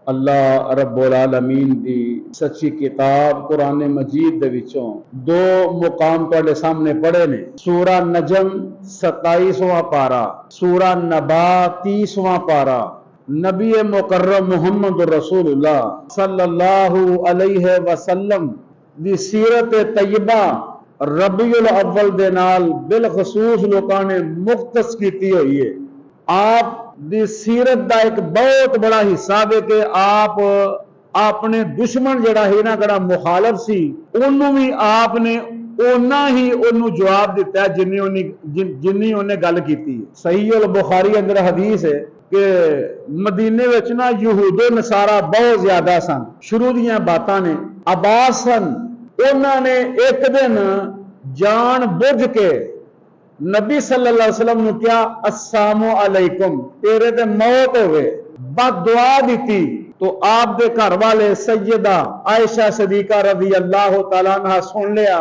अल्लाह रब्बुल आलमीन दी सच्ची किताब कुरान मजीद दे विचों दो मुकाम तुहाडे सामने पढ़े ने। सूरा नजम 27वां पारा, सूरा नबा 30वां पारा। नबी मुकर्रम मुहम्मद रसूलुल्लाह सल्लल्लाहु अलैहि वसल्लम दी सीरत तैयबा रबीउल अव्वल दे नाल बिलखसूस लोकां ने मुख्तस कीती हुई है। आप दी सीरत का एक बहुत बड़ा हिस्सा है कि आप अपने दुश्मन जड़ा है ना, जड़ा मुखालफ सी, उन्होंने भी आपने ओना ही उन्होंने जवाब दिता है जिन्नी उन्हें गल की। सही अल बुखारी अंदर हदीस है कि मदीने विच ना यहूदो नसारा बहुत ज्यादा सन। शुरू दियां बातां ने अब्बास सन, उन्होंने एक दिन जान बुझ के नबी सल्लल्लाहु अलैहि वसल्लम ने क्या अस्सलामु अलैकुम, तेरे ते मौत होवे, बददुआ दी। तो आप दे घर वाले सैयदा आयशा सदीका रज़ी अल्लाह तआला अन्हा सुन लिया।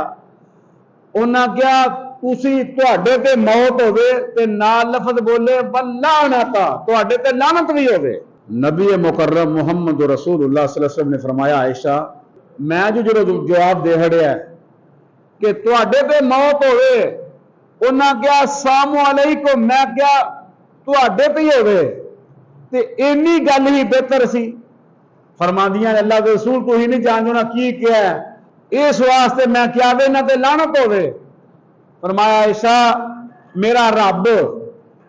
उन्हें क्या तुसी तुहाडे ते मौत होवे ते नाल लफ्ज़ बोले वल्लानता, तुहाडे ते लानत भी होवे। नबी मुकर्रम मुहम्मद रसूलुल्लाह सल्लल्लाहु अलैहि वसल्लम ने फरमाया, आयशा मैं जो जवाब दे हड़िया कि तुहाडे ते मौत होवे, उन्हें क्या अस्सलामु अलैकुम, मैं क्या तुहाडे पे ही होवे, ते इन्नी गल ही बेहतर सी। फरमादियां अल्लाह के रसूल तू ही नहीं जानदे ना की क्या है, इस वास्ते मैं क्या वे ना ते लानत होवे। फरमाया आयशा मेरा रब,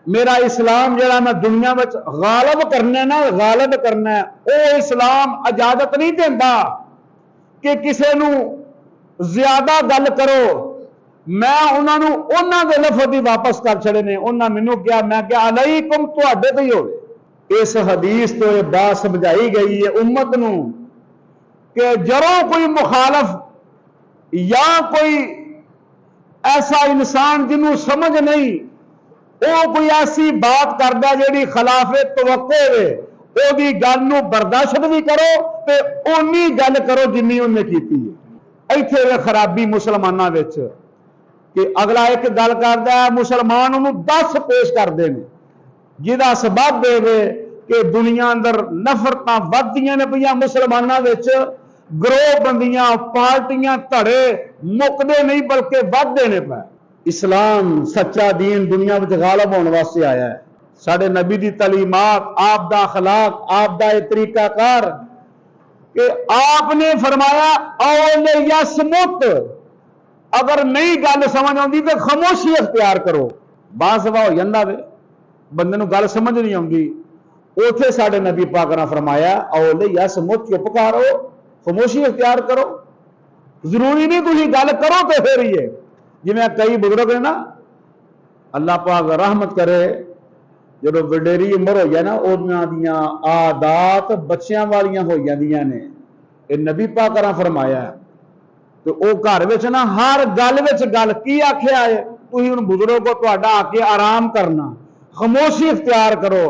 मेरा इस्लाम जरा मैं दुनिया में गालिब करना ना, गालिब करना है, वो इस्लाम इजाजत नहीं देता कि किसी नू ज्यादा गल करो। मैं उन्होंने उन्होंने लफ्ज़ ही वापस कर छड़े ने। उन्होंने मैनू क्या, मैं क्या अलैकुम तुहाडे ते ही होवे। इस हदीस तो यह बात समझाई गई है उम्मत नू कि जरों कोई मुखालफ या कोई ऐसा इंसान जिन्हों समझ नहीं, वो कोई ऐसी बात करता जिहड़ी खिलाफे तवक्को है, ओदी गल नू बर्दाश्त भी करो ते ओनी गल करो जिन्नी उन्हें कीती है। इत्थे खराबी मुसलमानां विच कि अगला एक गल करता है, मुसलमान उन्होंने 10 पेश करते हैं जिहदा सबब देवे कि दुनिया अंदर नफरत वधदियां ने पईयां। मुसलमानां विच ग्रोह बंदियां, पार्टियां, धड़े मुकदे नहीं बल्कि वधदे ने पे। इस्लाम सच्चा दीन दुनिया में गालिब होने वास्ते आया है। साडे नबी दी तलीमात, आप दा अखलाक, आप दा तरीकाकार कि आपने फरमाया औले यसमुत, अगर नहीं गल समझ आती तो खामोशी अख्तियार करो। बासवा हो जाता वे बंदे नूं गल समझ नहीं आती, उथे साडे नबी पाक ने फरमाया औले यसमुत, चुप करो, खामोशी अख्तियार करो। जरूरी नहीं तुसीं गल करो तो फिर ही है। जिवें कई बुजुर्ग ने ना, अल्लाह पाक रहमत करे, जो वडेरी उम्र हो जाए ना, उन्हां दियां आदात बच्चियां वालियां हो जांदियां ने। ये नबी पाक ने फरमाया तो वो घर विच ना हर गल विच गल की आख्या है, तुसीं उन बुजुर्ग को तुहाडा आके आराम करना, खामोशी इख्तियार करो।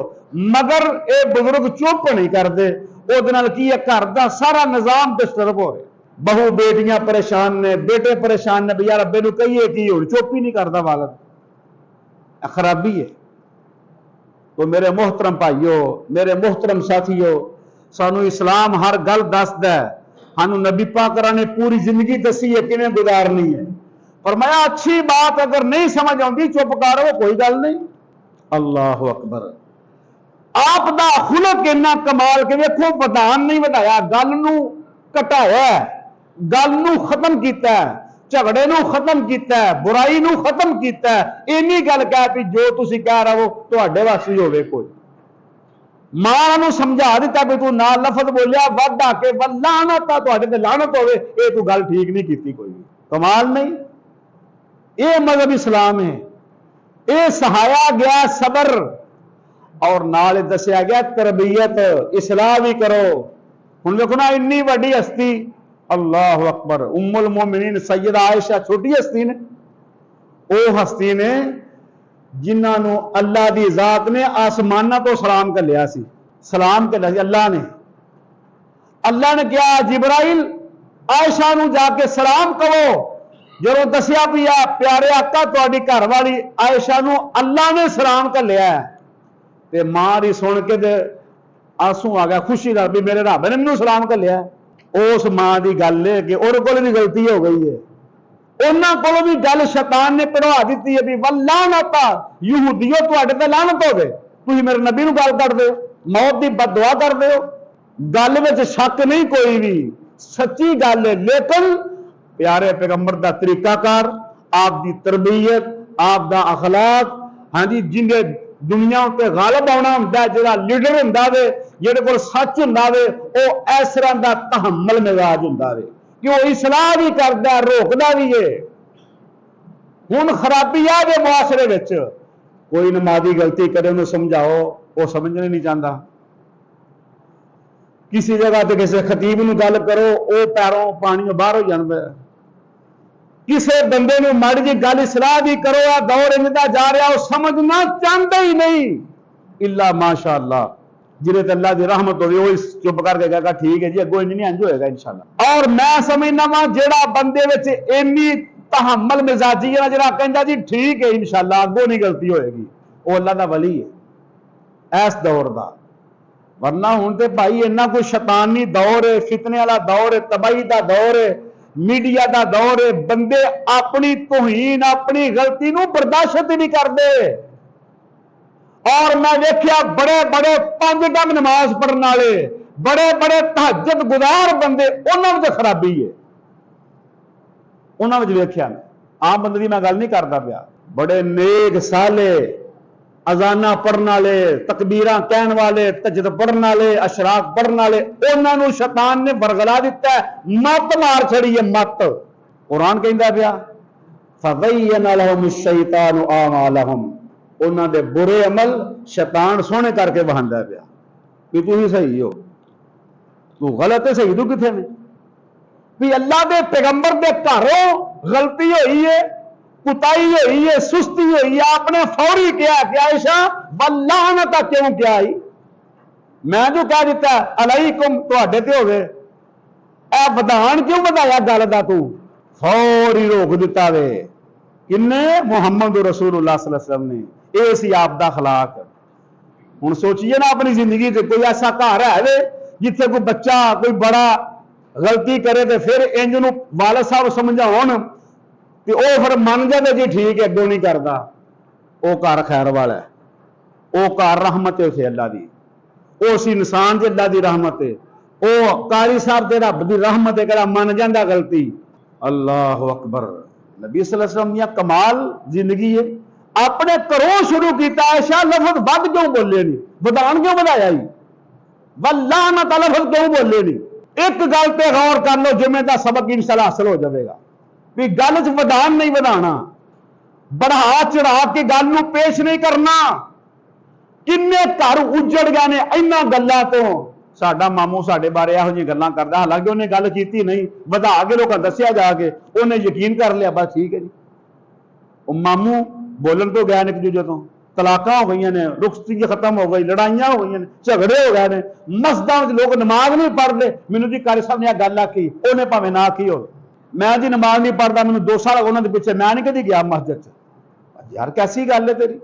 मगर ये बुजुर्ग चुप नहीं करते, उहदे नाल की है घर दा सारा निजाम डिस्टर्ब हो रहा। बहु बेटियां परेशान ने, बेटे परेशान ने, भैया रब्बे नूं कहिए की हुण चुप ही नहीं करता वालद, खराबी है। तो मेरे मोहतरम भाइयों, मेरे मोहतरम साथियों, सानू इस्लाम हर गल दसदा है। सानू नबी पाक ने पूरी जिंदगी दसी है किवें गुजारनी है। फरमाया अच्छी बात अगर नहीं समझ आती चुप करो, कोई गल नहीं। अल्लाह अकबर। आप दा खुलक इन्ना कमाल के वेखो, वधान नहीं वधाया, गल नू घटाया, गल नू खत्म किया, झगड़े नू खत्म किया, बुराई नू खत्म किया। इन्नी गल कह भी जो तुसीं कह रहे हो तुहाडे वास्ते होवे। कोई मां नूं समझा दिता भी तू ना लफ्ज बोलिया वध आके लानत तुहाडे ते लानत होवे, ये तू गल ठीक नहीं की। कोई कमाल नहीं। ये मजहब इस्लाम है। ये सहाया गया सबर और नाल दसिया गया तरबियत, इस्लाह भी करो। हुण देखो ना इन्नी वड्डी हस्ती, अल्लाह अकबर, उम्मुल मोमिनीन सैयदा आयशा छोटी हस्ती ने, वो हस्ती ने जिन्होंने अल्लाह की जात ने आसमाना तो सलाम कर लिया सी। सलाम कर लिया अल्लाह ने क्या जिब्राइल आयशा नूं जाके सलाम करो। जो दसिया भी आ प्यारे आका तुहाडी घरवाली आयशा नूं अल्लाह ने सलाम कर लिया है, ते मां दी सुन के आंसू आ गया खुशी का भी मेरे रब ने मैनू सलाम घलिया। उस मां की गल है कि उहदे कोल भी गलती हो गई है, उन्हां कोलों भी गल शैतान ने कढ़वा दी है भी वल्लानता यहूदियों तुहाडे ते लानत होवे, तुसीं मेरे नबी नूं गल करदे हो, मौत की बददुआ करदे हो। गल विच शक नहीं कोई भी, सच्ची गल है। लेकिन प्यारे पैगंबर का तरीकाकार, आपकी तरबीयत, आपका अखलाक, हाँ जी, जिन्हें दुनिया उत्ते गालिब आना हुंदा है, जिहड़ा लीडर हुंदा वे, जिहदे कोल सच हुंदा वे, वो इस तरह का तहम्मुल मिजाज हुंदा वे कि वो इसलाह भी करदा है, रोकदा भी है। हुण खराबी आ गई मुआशरे विच, कोई नमाजी गलती करे उन्हें समझाओ, वो समझना नहीं चाहता। किसी जगह ते किसी खतीब नूं गल करो, वो पैरों पानी बाहर हो जांदा है। किसी बंदे नूं माड़ी जी गल सलाह भी करो, आ दौर इंदा जा रहा, वो समझना चाहता ही नहीं। इल्ला माशाअल्लाह, जिन्हें तो अल्लाह की रहमत होगी वो चुप करके कहेगा ठीक है जी, अगों इंज नहीं इंज होएगा इंशाअल्लाह। और मैं समझना वा जेड़ा बंदे विच इन्नी तहम्मुल मिजाजी है ना, जेड़ा कहंदा जी ठीक है इंशाअल्लाह अगों नहीं गलती होएगी, वो अल्लाह दा वली है इस दौर दा। वरना हुण ते भाई इन्ना कोई शैतानी दौर है, फितने वाला दौर है, तबाही का दौर है, मीडिया का दौर है। बंदे अपनी तौहीन, अपनी गलती नूं बर्दाश्त नहीं करते। और मैं देखिया बड़े बड़े 5 टाइम नमाज पढ़ने वाले, बड़े बड़े तहज्जुद गुजार बंदे, उन्हां विच खराबी है। उन्हां विच वेख्या आम बंदे दी मैं गल नहीं करदा पिया, बड़े नेक साले अजाना पढ़ने वाले, तकबीरां कहने वाले, तजद पढ़ने वाले, अशराक पढ़ने वाले, उन्होंने शैतान ने बरगला दिता है, मत मार छड़ी है मत। कुरान कहता पिया फ़ज़य्यन लहुम शैतानु आमालहुम, उन्होंने बुरे अमल शैतान सोहने करके वहांदा पिया कि तू सही हो, तू गलत है, सही तू किथे में। भी अल्लाह के पैगंबर के घरों गलती हुई है, कुताई हुई है, सुस्ती हुई है, आपने फौरी किया कि आयशा वल्लानता क्यों क्या आई, मैं जो कह दिता अलैकुम तुहाडे ते होवे, ए विधान क्यों बताया गल दा, तू फौरी रोक दिता वे। किन्ने? मुहम्मद रसूलुल्लाह सल्लल्लाहु अलैहि वसल्लम ने। ये सी आप दा अखलाक। हुण सोचिए ना अपनी जिंदगी च कोई ऐसा घर है वे जिथे कोई बच्चा कोई बड़ा गलती करे तो फिर इंज नूं वालिद साहब समझाउण ते ओ फिर मन जाए जी ठीक है अगों नहीं करता, वो घर खैर वाला है, वो घर रहमत है उसे अल्लाह की, वो उस इंसान से अल्लाह की रहमत है, वो कारी साहब से रब की रहमत है कि मन जाता गलती। अल्लाह अकबर। नबी सल्लल्लाहु अलैहि वसल्लम दी कमाल जिंदगी है। अपने घरों शुरू किया, ऐसा लफ्ज वध क्यों बोले नहीं, विधान क्यों बताया ही, वल्लानत लफ्ज क्यों बोले नहीं। एक गल पे गौर कर लो, जिम्मे का सबक इंशाअल्लाह हासिल हो जाएगा भी गल च विधान नहीं बढ़ाना, बढ़ा चढ़ा के गल नूं पेश नहीं करना। किन्ने घर उजड़ गए ने इन्हां गल्लां तो। साडा मामू साडे बारे इहो जिहियां गल्लां करदा, हालांकि उन्हें गल कीती नहीं, वधा के लोकां दस्सिया जाके उन्हें यकीन कर लिया बस ठीक है जी। वो मामू बोलन तो गए ने एक दूजे तो, तलाकां हो गई ने, रुखसती खत्म हो गई, लड़ाइयां हो गई ने, झगड़े हो गए ने, मस्जिदां विच लोग नमाज नहीं पढ़ते। मैनूं जी कारी साहब ने गल आखी, उन्हें भावें ना आखी हो, मैं जी नमाज नहीं पढ़ता, मैंने 2 साल उन्होंने पिछे मैं नहीं कभी गया मस्जिद च। यार कैसी गल है तेरी,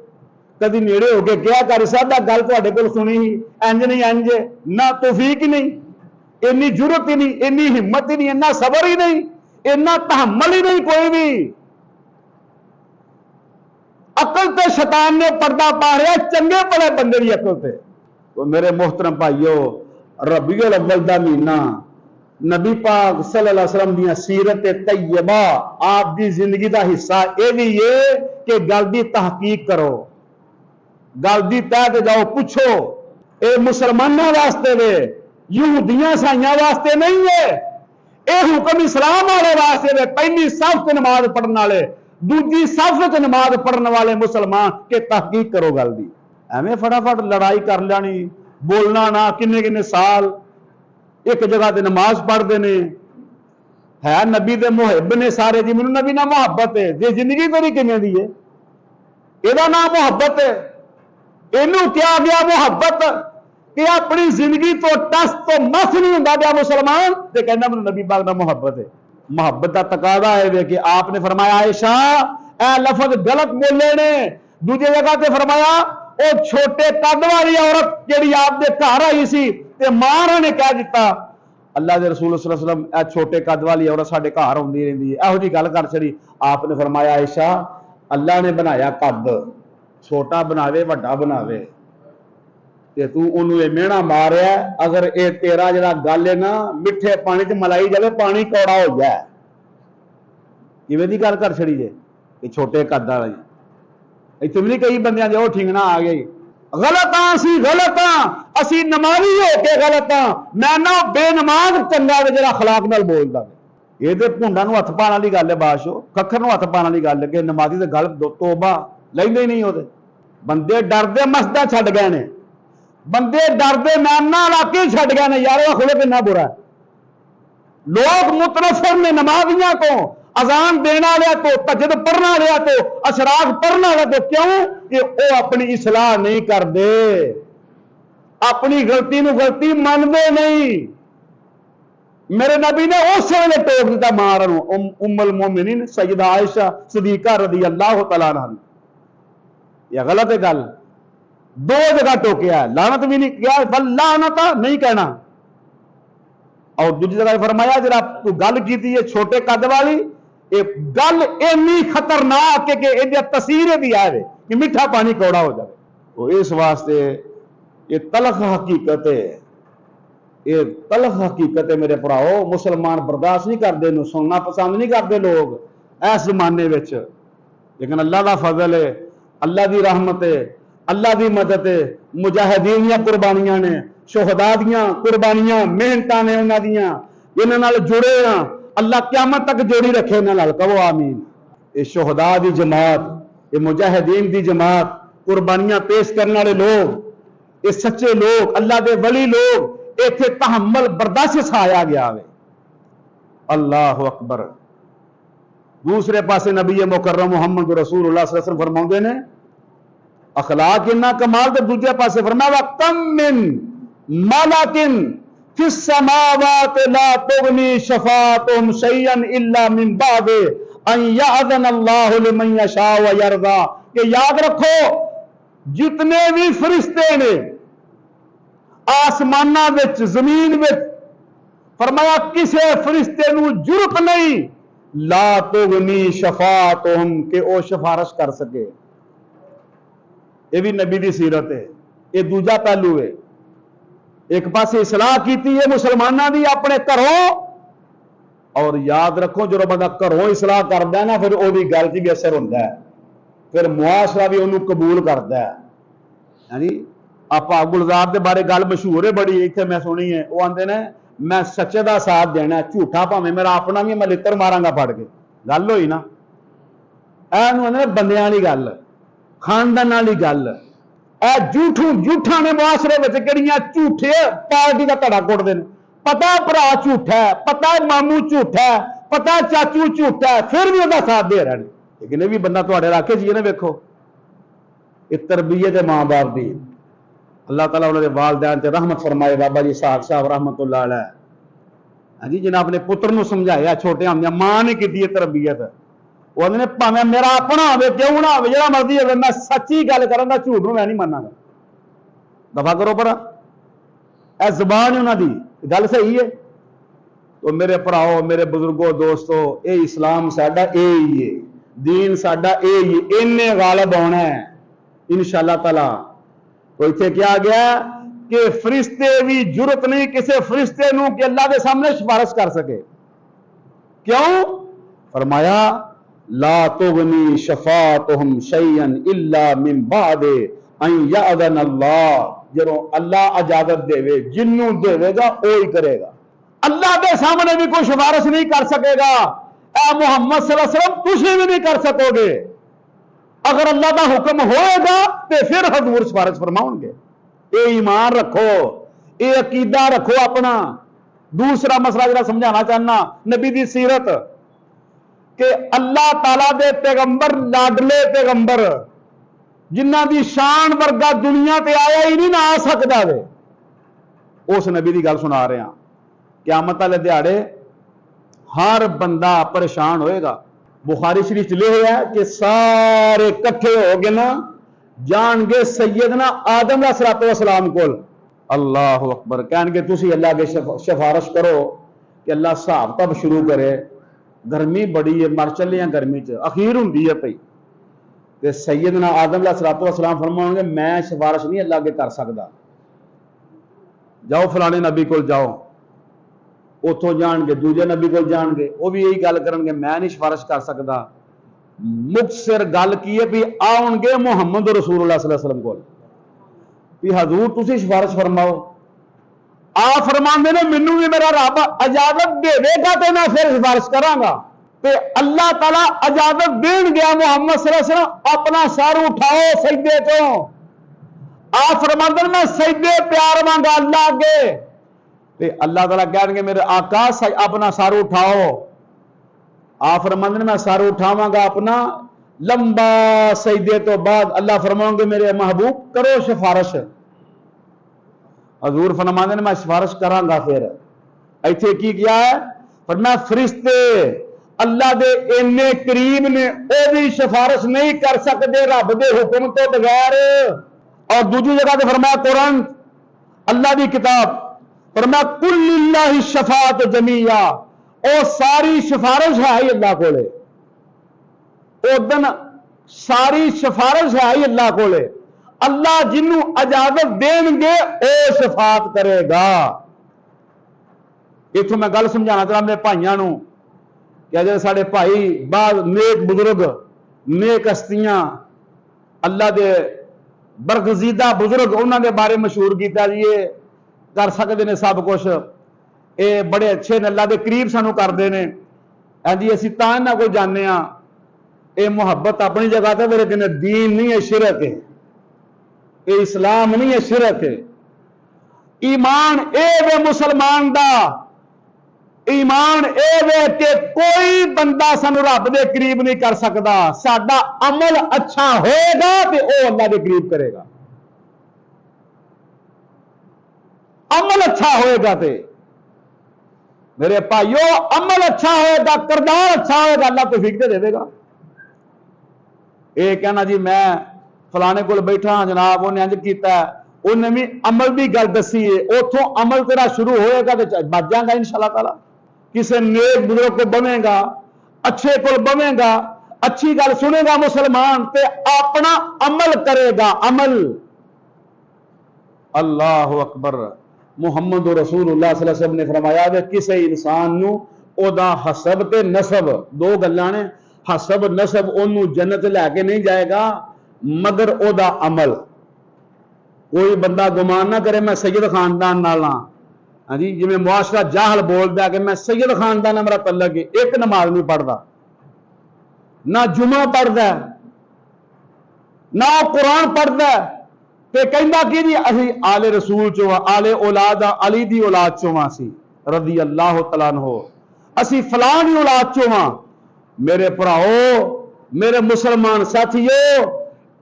कभी नेड़े हो के क्या कारी साहब का गल तुहाडे कोल सुनी ही, इंज नहीं इंज ना, तौफीक ही नहीं, इन्नी जुरत ही नहीं, इन्नी हिम्मत ही नहीं, इन्ना सबर ही नहीं, इन्ना तहम्मुल ही नहीं कोई भी। अकल ते शैतान ने पर्दा पा रहा चंगे भले बंदे की अकल ते। तो मेरे मोहतरम भाइयों, रबीउल अव्वल दा महीना, नबी पाक सल्लल्लाहु अलैहि वसल्लम दी सीरत तैयबा, आप दी जिंदगी का हिस्सा यह भी है कि गल दी तहकीक करो, गल दी तह ते जाओ पूछो। ये मुसलमानों वास्ते वे, यहूदियां ईसाइयां वास्ते नहीं है। यह हुक्म इस्लाम वाले वास्ते वे, पहली सफ च नमाज पढ़ने वाले, दूजी सफ च नमाज पढ़ने वाले मुसलमान के तहकीक करो गल दी। एवें फटाफट लड़ाई कर लेनी, बोलना ना, किन्ने किन्ने साल एक जगह ते नमाज पढ़ते ने, है नबी दे मुहिब ने सारे जी, मैनूं नबी नाल मुहब्बत है, जे जिंदगी तेरी किवें दी है, इहदा नाम मुहब्बत है। इनू क्या गया मुहब्बत कि अपनी जिंदगी तो टस तो मस नहीं होंदा गया मुसलमान, ते कहना मैनूं नबी पाक नाल मुहब्बत है। मुहब्बत का तकाजा है कि आपने फरमाया आयशा ए लफ्ज गलत बोले ने, दूसरी जगह ते फरमाया वो छोटे कद वाली औरत जी आपके घर आई सी ते मां ने कह दिता अल्लाह के रसूल सल्लल्लाहु अलैहि वसल्लम ए छोटे कद वाली औरत साडे घर आउंदी रहिंदी है, इहो जी गल कर छड़ी। आपने फरमाया आयशा अल्लाह ने बनाया कद, छोटा बनावे वड्डा बनावे ते तू ओनू ये मेहना मारिया, अगर ये तेरा जरा गल है ना मिठे पानी च मलाई जाए पानी कौड़ा हो जाए। किवें दी गल कर छड़ी जे ये छोटे कद वाली। इत्थे भी नहीं कई बंदियां दे ओ ठींगना आ गई, गलत हाँ असी गलत हाँ, असी नमाजी हो के गलत हाँ, मैं ना बेनमाज चंगा वे जरा अखलाक नाल बोलदा। ये तो भुंडा नूं हत्थ पाउण वाली गल है, बादशाह कक्खर नूं हत्थ पाउण वाली गल है कि नमाजी ते गल तौबा लैंदे ही नहीं ओदे। बंदे डरदे मस्जिदां छड्ड गए ने, बंदे डरदे मैना इलाके छड्ड गए ने। यार खुले कितना बुरा है, लोग मुतनफर ने नमाजियां को, अजान देने वाले तो, तजद पढ़ने वाले तो, अशराफ पढ़ने वाले तो। क्यों कि वो अपनी इसलाह नहीं करते, अपनी गलती नूं गलती मानते नहीं। मेरे नबी ने उस वेले टोक दिता मां नूं, उम्मुल मोमिनीन सैयदा आयशा सिद्दीका रज़ी अल्लाह तआला अन्हा। यह गलत है गल, दो जगह टोकिया, लानत भी नहीं किया, बल लानत नहीं कहना। और दूसरी जगह फरमाया जरा तू गल की छोटे कद वाली, एक गल इन्नी खतरनाक है कि तस्वीरें भी आए कि मीठा पानी कौड़ा हो जाए। तो इस वास्ते ये तलख हकीकत है, ये तलख हकीकत है मेरे भराओ। मुसलमान बर्दाश्त नहीं करते, सुनना पसंद नहीं करते लोग इस जमाने में। लेकिन अल्लाह का फजल है, अल्लाह की रहमत है, अल्लाह की मदद है। मुजाहिदीन दी कुर्बानियां ने, शोहदा दी कुर्बानियां, मेहनतां ने उन्हां दियां, इन्हां नाल जुड़े हां। अल्लाह क़यामत तक जोड़ी रखे इन्हां नाल, कहो आमीन। ये शोहदा दी जमात, ये मुजाहिदीन दी जमात, कुर्बानियां पेश करने वाले लोग, ये सच्चे लोग, अल्लाह के वली लोग, इत्थे तहम्मुल बर्दाश्त सिखाया गया है। अल्लाह अकबर। दूसरे पासे नबी मुकर्रम मुहम्मद रसूलुल्लाह सल्लल्लाहु अलैहि वसल्लम फरमाते ने अखलाक इन्ना कमाल, तो दूसरे पासे फरमाया कम मिन मलाकिन फिस समावाति ला तुगनी शफाअतुहुम शैयन इल्ला मिन बाद अन यअज़न अल्लाहु लिमन यशा व यरदा। कि याद रखो जितने भी फरिश्ते ने आसमाना विच जमीन विच, फरमाया किसी फरिश्ते नूं जुरत नहीं ला तुगनी शफाअतुहुम के ओ सिफारिश कर सके। यह भी नबी की सीरत है, यह दूजा पहलू है। एक पासे इसलाह की है मुसलमानों की अपने घरों, और याद रखो जो बंदा घरों इसलाह करता है ना फिर वो भी गल भी असर होता है, फिर मुआशरा भी उन्होंने कबूल करता है। यानी आप गुलजार के बारे गल मशहूर है बड़ी, इतने मैं सुनी है, वो आते ने मैं सच्चे का साथ देना, झूठा भावें मेरा अपना भी मैं लित्र मारांगा फड़ के। गल होई ना, ऐ बंदियां वाली गल, खानदान वाली गल। झूठा ने मुआशरे में किहड़ियां झूठे पार्टी का धड़ा कुटदे ने। पता भरा झूठा है, पता मामू झूठा है, पता चाचू झूठा है, फिर भी उसका साथ दे रहे हैं। लेकिन यह भी बंदा तुहाडे इलाके च वेखो, ये तरबियत है मां बाप की। अल्लाह ताला उन्होंने वालदैन ते रहमत फरमाए। बाबा जी साहब साहब रहमतुल्लाह अलैह, हाँ जी, जिन्हें अपने पुत्र नूं समझाया छोटे होंदे, मां ने की तरबियत। वो आंदे ने भावें मेरा अपना हो क्यों ना हो, जो मर्जी हो, मैं सच्ची गल करांगा, झूठ नूं मैं नहीं मन्नांगा। दफा करो पर ए ज़बान उन्होंने दी गल सही है। तो मेरे भराओ, मेरे बुजुर्गो, दोस्तों, ये इस्लाम साडा ये ही है, दीन साडा ये ही है, इन्हें गालिब होना है इंशाअल्लाह ताला। तो इत्थे क्या गया कि फरिश्ते भी जुरत नहीं किसी फरिश्ते नूं कि अल्लाह के सामने सिफारिश कर सके। क्यों? फरमाया ला तुगनी शफाअतुहुम शैयन इल्ला मिन बाद अन यअज़न अल्लाह। जो अल्लाह इजाजत देवे, जिन्नू देवेगा वो ही करेगा। अल्लाह के सामने भी कोई सिफारिश नहीं कर सकेगा। ए मुहम्मद सल्लल्लाहु अलैहि वसल्लम तुसीं भी नहीं कर सकोगे। अगर अल्लाह का हुक्म होएगा तो फिर हजूर सिफारिश फरमाओगे। ये ईमान रखो, ये अकीदा रखो अपना। दूसरा मसला जरा समझाना चाहना, नबी की सीरत कि अल्लाह ताला दे पैगंबर लाडले पैगंबर जिन्हां दी शान वर्गा दुनिया ते आया ही नहीं, ना आ सकता वे। उस नबी की गल सुना रहे हैं। क़यामत वाले दिहाड़े हर बंदा परेशान होएगा। बुखारी शरीफ लिखा है कि सारे इकट्ठे हो गए ना, जाणगे सैयदना आदम अलैहिस्सलाम कोल। अल्लाह अकबर। कहणगे तुसी अल्लाह के सिफारिश करो कि अल्लाह हिसाब तब शुरू करे, गर्मी बड़ी है, मर चले हैं गर्मी च, अखीर हुंदी है पई। ते सैयदना आदम अलैहिस्सलाम फरमाएंगे मैं सिफारिश नहीं अल्लाह के कर सकदा, जाओ फलाने नबी कोल जाओ। उतों जाणगे दूजे नबी कोल जाणगे, वो भी यही गल करनगे मैं नहीं सिफारिश कर सकदा। मुखसिर गल की है भी आओगे मुहम्मद रसूलुल्लाह सल्लल्लाहु अलैहि वसल्लम कोल भी हजूर तुसी सिफारिश फरमाओ। आ फरमांदे ने मैनू भी मेरा रब इजाजत देगा तो मैं फिर सिफारिश करांगा। ते अल्लाह ताला इजाजत देन गया मुहम्मद सल्लल्लाहु अलैहि वसल्लम अपना सर उठाओ सजदे तो। आ फरमांदे मैं सजदे प्यार मांगा अल्लाह अगे, ते अल्लाह ताला कहणगे मेरे आका अपना सर उठाओ। आ फरमांदे मैं सर उठावांगा अपना लंबा सजदे तो बाद अल्लाह फरमाओगे मेरे महबूब करो सिफारिश। हजूर फरमांदे मैं सिफारिश करांगा। फिर इत्थे की किया है, पर मैं फरिश्ते अल्लाह दे इन्ने करीब ने वो भी सिफारिश नहीं कर सकते रब दे हुक्म तो बगैर। और दूसरी जगह पे फरमाया कुरान अल्लाह की किताब फरमाया कुल लिल्लाहि शफाअत जमीया, ओ सारी सिफारिश है ही अल्लाह कोले। उदन सारी सिफारिश है ही अल्लाह कोले। अल्लाह जिन्नू इजाजत देंगे ओ शफात करेगा। इथों मैं गल समझाना चाहता मेरे भाइयों को कि जो साढ़े भाई बाद नेक बुजुर्ग नेक हस्तियां अल्लाह के बरगजीदा बुजुर्ग उन्होंने बारे मशहूर किया जी ये कर सकते हैं सब कुछ, ये बड़े अच्छे ने अल्लाह के करीब सानू करते हैं। हाँ जी असी तां इन्हां कोल जाने आ, ये मुहब्बत अपनी जगह पर लेकिन दीन नहीं है, शिरक है। ये इस्लाम नहीं है, शिरक है। ईमान ए वे मुसलमान दा ईमान ए वे कि कोई बंदा सानू रब दे करीब नहीं कर सकता। साडा अमल अच्छा होएगा तो वह अल्लाह के करीब करेगा। अमल अच्छा होएगा तो मेरे भाइयों अमल अच्छा होएगा, किरदार अच्छा होएगा, अल्लाह तौफीक दे देगा। ये कहना जी मैं फलाने कोल बैठा जनाब उन्हें इंज कीता, उन्हें भी अमल की गल दसी है, उथों अमल तेरा शुरू होएगा तो बच जाएगा इंशाअल्लाह ताला। किसी नेक बुजुर्ग को बवेगा, अच्छे को बवेगा, अच्छी गल सुनेगा मुसलमान ते अपना अमल करेगा। अमल अल्लाह अकबर। मुहम्मद रसूलुल्लाह सल्लल्लाहु अलैहि वसल्लम ने फरमाया वे किसी इंसान नू ओदा हसब ते नसब दो गल्लां ने, हसब नसब ओनू जन्नत लैके नहीं जाएगा मगर ओदा अमल। कोई बंदा गुमान ना करे मैं सैयद खानदान नाल हां, हाँ जी जिवें मुआशरा जाहल बोलता कि मैं सैयद खानदान मेरा तल्लक है, एक नमाज नहीं पढ़ता, ना जुमा पढ़ता, ना कुरान पढ़ता, ते कहंदा कि जी असी आले रसूल चो आले औलाद अली दी औलाद चो सी रज़ी अल्लाह तआला अन्हु, असी फलां दी औलाद चो हां। मेरे भराओ मेरे मुसलमान साथियों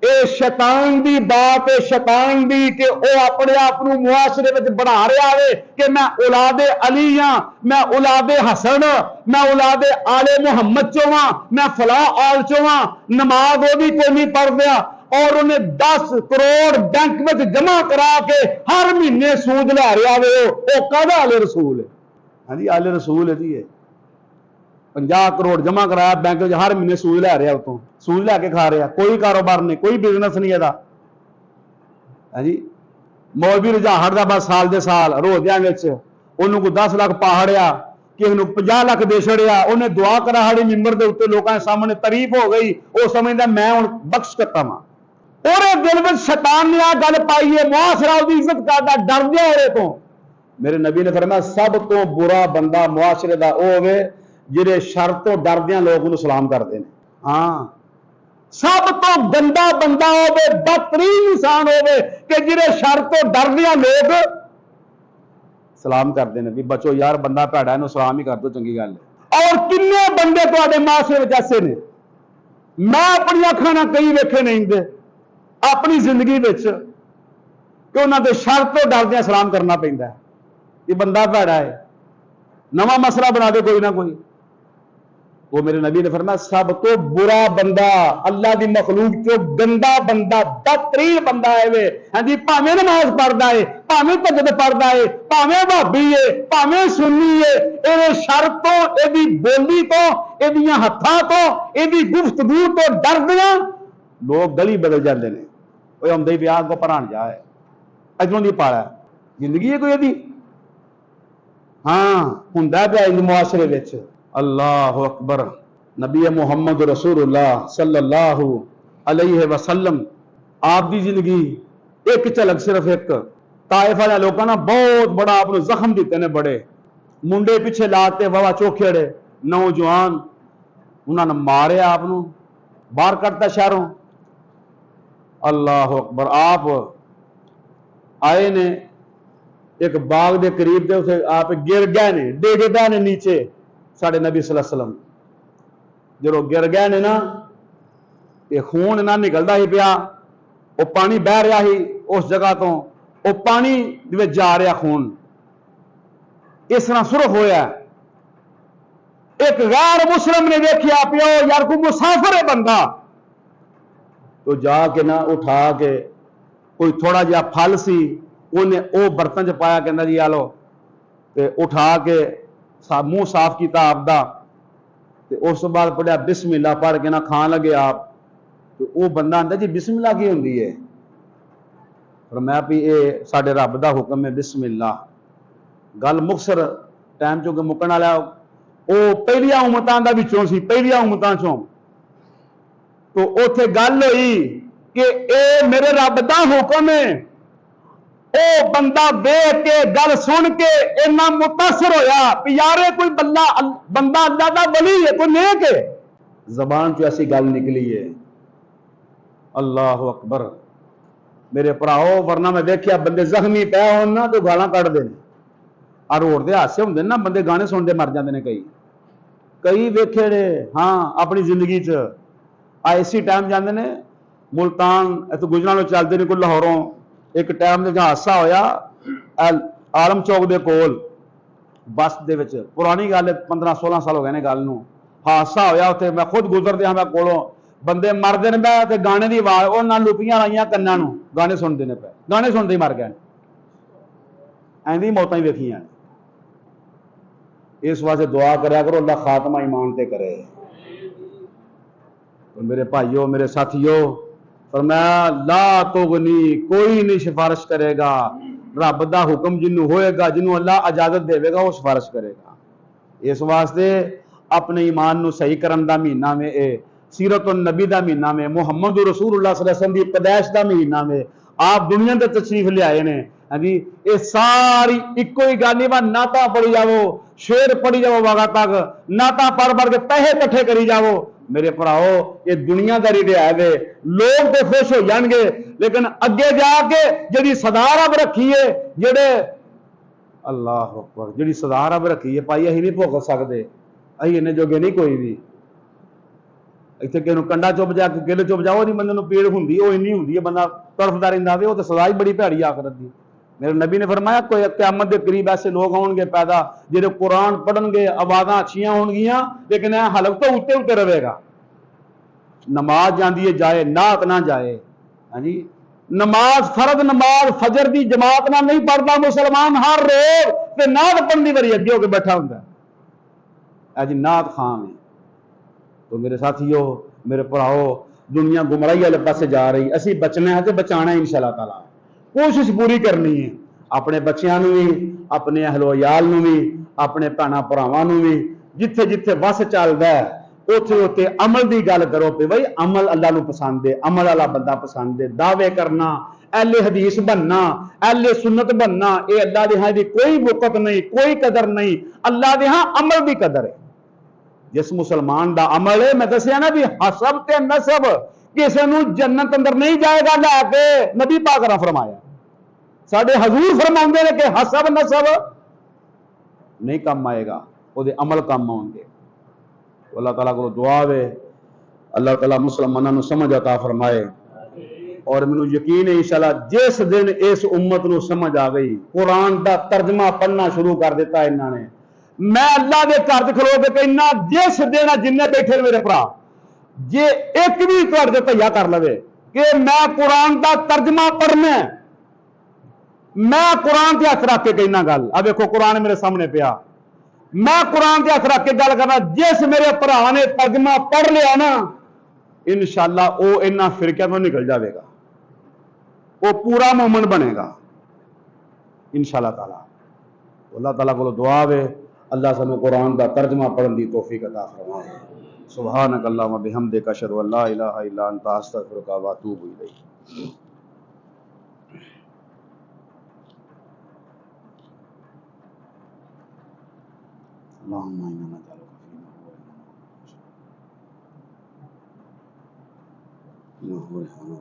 ये शैतान दी बात है, शैतान दी कि वह अपने आप को मुआशरे में बढ़ा रहा है कि मैं औलादे अली हां, मैं औलादे हसन, मैं औलादे आले मुहम्मद चो हां, मैं फलां आल चो हां। नमाज वो भी कोई नहीं पढ़ दिया और उन्हें 10 करोड़ बैंक में जमा करा के हर महीने सूद लै रहा है। वो कहदा आले रसूल है? हाँ जी आले रसूल है जी। 50 करोड़ जमा कराया बैंक में, हर महीने सूद लै रहा, उतों सूद लैके खा रहा, कोई कारोबार नहीं, कोई बिजनेस नहीं है। हाँ जी मौलवी रुझाहट का बस साल दे साल रोज़ियां उन्होंने कोई 10 लाख पहाड़िया, किसी को 50 लाख दे छड़िया, उन्हें दुआ करा साड़ी मिंबर के उत्ते लोगों के सामने तारीफ हो गई, वो समझदा मैं हुण बख्श करता वा। और दिल में शैतान ने आ गल पाई है, मुआशरा उसकी इज्जत करता डर गया ओरे तो। मेरे नबी ने फरमाया सब तो बुरा बंदा मुआशरे का वो होवे जिहड़े शर तो डरदियां लोग उन्हें सलाम करते हैं। हाँ सब तो गंदा बंदा होवे, बदतरीन इंसान होवे कि जिहड़े शर तो डरदियां लोग सलाम करते हैं भी बचो यार बंदा भैड़ा इन्हूं सलाम ही कर दो चंगी गल है। और किन्ने बंदे तुहाडे मुआशरे विच ऐसे ने, मैं अपनी अखां नाल कई वेखे नहीं दे अपनी जिंदगी विच कि उन्हां दे शर तो डरदियां सलाम करना पैंदा है कि बंदा भैड़ा है, नवां मसला बना दे कोई ना कोई। वो मेरे नबी ने फरमाया सब तो बुरा बंदा अल्लाह की मखलूक चो गंदा बंदा बदतरीन बंदा है वे। हाँ जी, भावें नमाज पढ़ता है, भावें तहज्जुद पढ़ता है, भावें भाभी है, भावें सुन्नी है, ये शर तो, ये बोली तो, ये हत्थां तो, ये गुफ्तगू तो डरदियां लोग गली बदल जाते हैं। वो आंदे भी आग को पढ़ान जाए अजों दी पाला जिंदगी है कोई यदि। हाँ हुंदा पिया इंज मुआशरे विच। अल्लाह अकबर। नबी मुहम्मद रसूलुल्लाह सल्लल्लाहु अलैहि वसल्लम आप दी जिंदगी एक झलक सिर्फ एक ताइफ वाले लोगों ने बहुत बड़ा आप जख्म दिते ने, बड़े मुंडे पिछे लाते वावा चौखेड़े नौजवान उन्होंने मारे आप बाहर करता शहरों। अल्लाह अकबर। आप आए ने एक बाग के करीब दे उसे आप गिर गए ने, डिग गए ने नीचे साढ़े नबी सल्लल्लाहु अलैहि वसल्लम। जो गिर गए ने ना ये खून ना निकलता ही पिया, वो पानी बह रहा ही उस जगह तो, वो पानी में जा रहा खून इस तरह सुरख होया। एक गैर मुस्लिम ने देखिया पियो यार कोई मुसाफिर है बंदा, तो जाके ना उठा के कोई थोड़ा जिहा फल सी उन्हें वो बर्तन च पाया, कहना जी आ लो, ते उठा के मुंह साफ किया आपदा, ते उस बाद पढ़िया बिस्मिल्लाह पढ़ के ना खान लगे आप। तो वो बंदा आंदा जी बिस्मिल्लाह की होंदी है? पर मैं भी ये साडे रब दा हुक्म है बिस्मिल्लाह। गल मुखसर टाइम चो के मुकन वाला वो पहलिया उम्मतां दा विचों सी, पहलिया उम्मतां चों। तो उथे गल हुई कि ए मेरे रब दा हुक्म है। ओ बंदा देख के गल सुन के इन्ना मुतासर होया कि यारे कोई बंदा अल्लाह दा वली है, कोई नेक है। जबान चो ऐसी गल निकली है। अल्लाह अकबर। मेरे भराओ वरना मैं देखिया बंदे जख्मी पै हो ना तो गालां कढ़दे ने, आ रोड दे हादसे हुंदे ना, बंदे गाने सुनते मर जाते हैं कई वेखे ने। हाँ अपनी जिंदगी च इसी टाइम जाते ने मुल्तान इतों गुजरां चलते ने कोई लाहौरों। एक टाइम जहाँ हादसा होया आलम चौक के कोल बस दे विच, पुरानी गल 15-16 साल हो गए ने गल नूं। हादसा होया उत्थे, मैं खुद गुजरदे हाँ, मैं कोलों बंदे मरदे ने पै ते गाने की आवाज और ना लुपियां लाइयां कन्नां नूं, गाने सुनते ने पै, गाने सुनते ही मर गए। ऐंदी मौतां ही वेखियां। इस वास्ते दुआ करया करो अल्लाह खात्मा ईमान ते करे। तो मेरे भाइयों मेरे साथियों फरमाया ला तुगनी, कोई नहीं सिफारिश करेगा, रब दा हुक्म जिन्हों होएगा, जिन्हों अल्लाह इजाजत देगा वो सिफारिश करेगा। इस वास्ते अपने ईमान नूं सही करन दा महीना में ए सीरत नबी दा महीना में मुहम्मद रसूलुल्लाह सल्लल्लाहु अलैहि वसल्लम दी पैदाइश दा महीना में आप दुनिया ते तशरीफ ले आए ने। हाँ जी, ये सारी इको ही गल नहीं, नाता पढ़ी जावो, शेर पढ़ी जावो वागा तक, नाता पढ़ पढ़ के पैसे इकट्ठे करी जावो। मेरे भराओ ये दुनियादारी दे है वे, लोग तो खुश हो जाएंगे लेकिन अगे जाके जी सदा रब रखी है, जेडे अल्लाह अकबर जी सदा रब रखी है भाई अं नहीं भुगत सकते, अं इन्ने जोगे नहीं कोई भी। इतने किसी कंडा चुप जा किल चुप जाओ नहीं बंदे पीड़ होंगी, वो इन्नी होंगी है, बंदा तड़फदा रहिंदा वे, वो तो सदा ही बड़ी भैड़ी आखरत दी। मेरे नबी ने फरमाया कोई क़यामत के करीब ऐसे लोग आउणगे पैदा जिहड़े कुरान पढ़नगे, आवाज़ां अच्छियां होणगियां लेकिन हलक तो उत्ते उत्ते रहेगा। नमाज जांदी है जाए, नात ना जाए। हाँ जी, नमाज फर्ज नमाज फजर की जमात ना नहीं पढ़ता मुसलमान, हर रोज ते नात पढ़ने वारी अगे होकर बैठा हुंदा है जी, नात खान है। तो मेरे साथियों मेरे भराओ दुनिया गुमराही वाले पासे जा रही, असी बचना है तो बचाना है इंशाअल्लाह ताला, कोशिश पूरी करनी है अपने बच्चों भी, अपने अहलोयाल भी, अपने भैन भरावां भी, जिथे जिथे बस चलता है उथे उथे अमल की गल करो कि भाई अमल अल्लाह नूं पसंद है, अमल वाला बंदा पसंद है। दावे करना, अहले हदीस बनना, अहले सुन्नत बनना, ये अल्लाह दे हां दी कोई वक़्त नहीं, कोई कदर नहीं, अल्लाह दे हां अमल की कदर है। जिस मुसलमान का अमल है, मैं दसिया ना भी हसब ते नसब किसी नूं जन्नत अंदर नहीं जाएगा लैके, नबी पाक ने फरमाया, साडे हजूर फरमाउंदे ने कि हसब नसब नहीं काम आएगा, उहदे अमल काम आउणगे। अल्लाह ताला को दुआ वे अल्लाह ताला मुसलमानों को समझ अता फरमाए। और मैनूं यकीन है इंशाअल्लाह जिस दिन इस उम्मत को समझ आ गई, कुरान का तर्जमा पढ़ना शुरू कर दिता इन्होंने, मैं अल्लाह के घर च खलो के कहना जिस दिन जिन्ने बैठे मेरे भरा जे एक भी तुहाडे ते भैया कर लवे कि मैं कुरान का तर्जमा पढ़ना, मैं कुरान के हथ रख के कहना गल आ देखो कुरान मेरे सामने पिया, मैं कुरान के हथ रख के गल करना, जिस मेरे भरा ने तर्जमा पढ़ लिया ना इंशाअल्लाह वो इन्हां फिरकियां तो निकल जाएगा, वो पूरा मोमन बनेगा इंशाअल्लाह ताला। अल्लाह ताला को दुआ है अल्लाह सानू कुरान का तर्जमा पढ़ने की तौफीक अता फरमाए। सुभानक अल्लाहुम्मा बिहम्दिका अशहदु अल्ला इलाहा इल्ला अंता अस्तगफिरुका व अतूबु इलैक। अल्लाहुम्मा इन्ना नसअलुका फीमा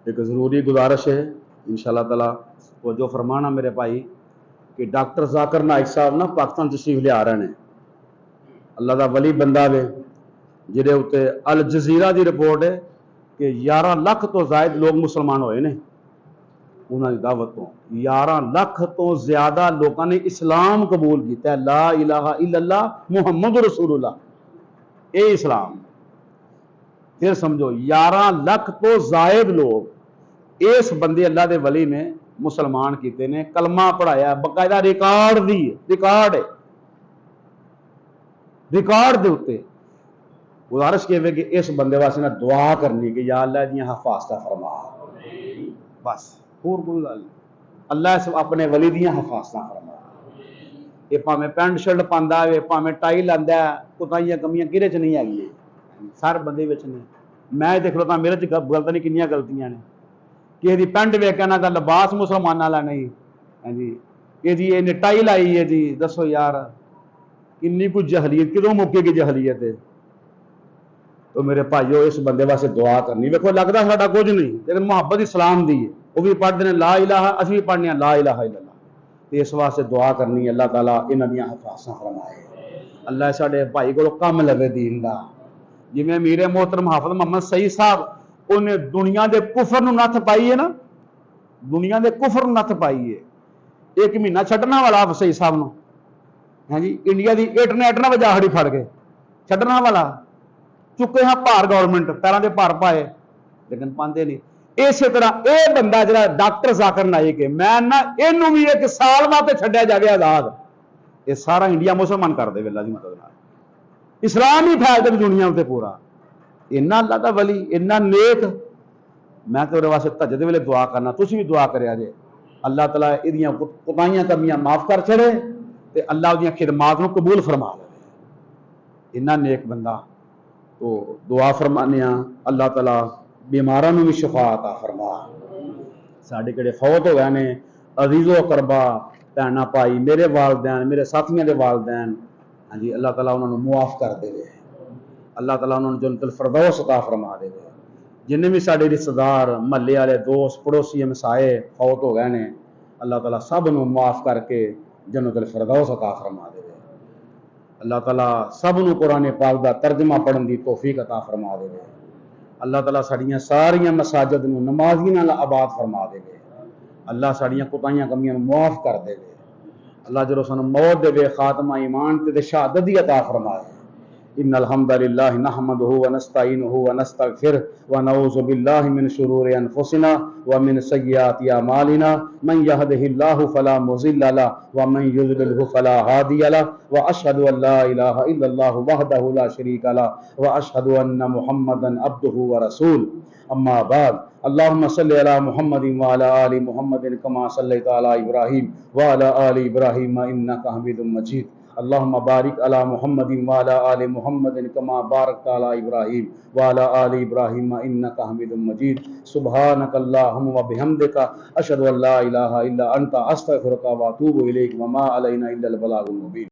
एक ज़रूरी गुजारिश है इंशाअल्लाह ताला वो जो फरमाना मेरे भाई कि डॉक्टर जाकिर नाइक साहब ना पाकिस्तान तशरीफ लिया रहे हैं, अल्लाह का वली बंदा वे जिहदे उत्ते अल जजीरा की रिपोर्ट है कि 11 लाख तो जायद लोग मुसलमान होए ने उन्होंने दावत तो 11 लाख तो ज्यादा लोगों ने इस्लाम कबूल किया, ला इलाहा इल्लल्लाह मुहम्मद रसूलुल्लाह, ये इस्लाम। फिर समझो 11 लाख तो जायद लोग इस बंदे अल्लाह के वली ने मुसलमान किते ने, कलमा पढ़ाया, बकायदा रिकॉर्ड दी रिकॉर्ड है, रिकॉर्ड के उत्ते गुजारिश किए कि इस बंदे वास्ते ना दुआ करनी कि या अल्लाह दी हिफाजत फरमा, बस होर कोई गल नहीं, अल्लाह इस अपने वली दी हिफाजत फरमा। ये भावें पैंट शर्ट पांदा है, भावें टाई लांदा है, कुताइयां कमियां किहदे च नहीं हैगियां, सारे बंदे विच ने। मैं देख लो तां मेरे च गलत नहीं किन्नियां गलतियां ने, किसी की पैंट वेख ना का लिबास मुसलमाना वाला नहीं है जी, ये जी इन्हें टाई लाई है जी, दसो यार किन्नी कुछ जहलीत किदों मुक्केगी जहलीत है। तो मेरे भाइयों इस बंदे वास्ते दुआ करनी, देखो लगता साडा कुछ नहीं लेकिन मुहब्बत इस्लाम दी है, वो भी पढ़ते हैं ला इलाहा, असीं भी पढ़ने ला इलाहा इल्लल्लाह, तो इस वास्ते दुआ करनी अल्लाह ताला इन्हां दियां हिफाजतां फरमाए, अल्लाह साडे भाई को कम लवे दीन दा। जिवें मीरे मोहतरम हाफिज मोहम्मद सईद साहब उन्हें दुनिया के कुफर नूं नत्थ पाई है ना, दुनिया के कुफर नूं नत्थ पाई है, एक महीना छड्डना वाला सईद साहब नूं है जी, इंडिया की इंटरनेट ना वजा खड़ी फड़ के छड्डना वाला, चुके हाँ भार गौरमेंट पैरों के भार पाए लेकिन पाते नहीं। इस तरह यह बंदा जो डॉक्टर जाकिर नाइक है, मैं ना इनू भी 1 साल वास्ते छड्डिया जाए आजाद, ये सारा इंडिया मुसलमान कर दे वेला जी, मतलब इस्लाम ही फैल दे दुनिया उत्ते पूरा, इन्ना अल्लाह का वली इन्ना नेक। मैं तो वास्ते तहज्जुद वेले दुआ करना, तुसीं भी दुआ करिया जे अल्लाह तआला इहदियां कुताहियां कमियां माफ कर छड़े ते अल्लाह उहदियां खिदमात नूं कबूल फरमा ले, इन्ना नेक बंदा। तो दुआ फरमाने अल्लाह तआला बीमारां नूं भी शिफा अता फरमा, साडे किहड़े फौत हो गए ने अजीज़ो अकरबा भैणां भाई, मेरे वालदैन मेरे साथियों के वालदैन, हाँ जी अल्लाह तआला उन्होंने मुआफ़ कर देवे, अल्लाह तआला उन्होंने जन्नतुल फिरदौस अता फरमा देवे। जिन्हें भी साडे रिश्तेदार महल्ले वाले दोस्त पड़ोसी हमसाए फौत हो गए ने, अल्लाह तआला सब नूं मुआफ़ करके जन्नतुल फिरदौस अता फरमा देवे। अल्लाह तआला सब नूं कुरान पाक दा तर्जमा पढ़न दी तौफीक अता फरमा देवे। अल्लाह तआला साडियां सारियां मसाजिद नूं नमाज़ियां नाल आबाद फरमा देवे। अल्लाह साडियां कुताहियां कमियां नूं मुआफ़ कर देवे। अल्लाह जदों सानूं मौत देवे खात्मा ईमान ते शहादत दी अता फरमाए। इन्नल हम्दुलिल्लाहि नहमदुहु व नस्तईनुहु व नस्तगफिरुहु व नऊज़ु बिल्लाहि मिन शुरूरि अनफुसिना व मिन सय्यिआति अमालिना मन यहदिहिल्लाहु फला मुज़िल्ल लहु व मन युज़लिल्हु फला हादिय लहु व अशहदु अन ला इलाहा इल्लल्लाहु वहदहु ला शरीका लहु व अशहदु अन्न मुहम्मदन अब्दुहु व रसूलुहु। अम्मा बाद, अल्लाहुम्मा सल्लि अला मुहम्मदिन व अला आलि मुहम्मदिन कमा सल्लैता अला इब्राहीम व अला आलि इब्राहीम इन्नका हमीदुम मजीद। अल्लाहुम्मा बारिक अला मुहम्मदिन व अला आलि मुहम्मदिन कमा बारकता अला इब्राहीम व अला आलि इब्राहीम इन्नका हमीदुम मजीद। सुब्हानक अल्लाहुम्मा व बिहम्दिका अशहदु अन ला इलाहा इल्ला अंता अस्तगफिरुका व अतूबु इलैक व मा अलैना इल्लल बलागुल मुबीन।